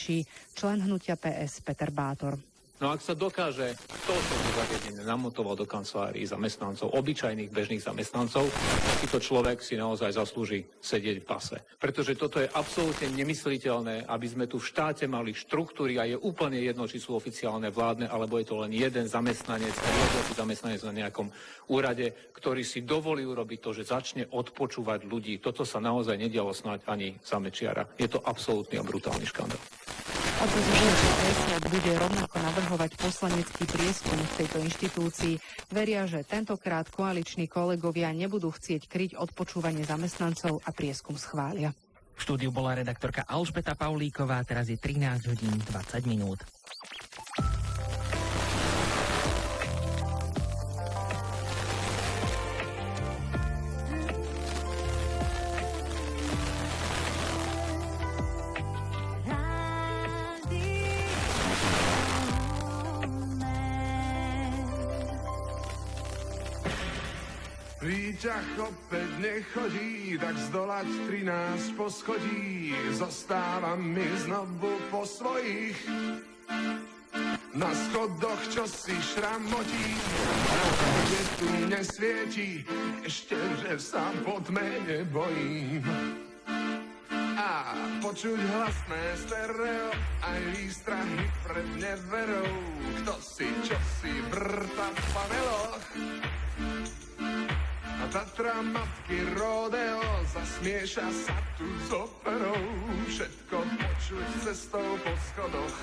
píši člen hnutia PS Peter Bátor. No ak sa dokáže to, čo to zariadenie namontoval do kancelárií zamestnancov, obyčajných bežných zamestnancov, takýto človek si naozaj zaslúži sedieť v pase. Pretože toto je absolútne nemysliteľné, aby sme tu v štáte mali štruktúry a je úplne jedno, či sú oficiálne vládne, alebo je to len jeden zamestnanec, zamestnanec na nejakom úrade, ktorý si dovolí urobiť to, že začne odpočúvať ľudí. Toto sa naozaj nedialo snáď ani za Mečiara. Je to absolútny a brutálny škandál. Opozícia PS bude rovnako navrhovať poslanecký prieskum v tejto inštitúcii. Veria, že tentokrát koaliční kolegovia nebudú chcieť kryť odpočúvanie zamestnancov a prieskum schvália. V štúdiu bola redaktorka Alžbeta Paulíková, teraz je 13 hodín 20 minút. Výťah opäť nechodí, tak zdolať 13 poschodí. Zostávam mi znovu po svojich. Na schodoch čo si šramotí, kde tu nesvieti, ešte že sa po tme nebojím. A počuť hlasné stereo, aj výstrahy pred neverou. Kto si čo si vrta v paneloch. A Tatra matky rodeo zasmieša sa tu s operou. Všetko počuť cestou po schodoch.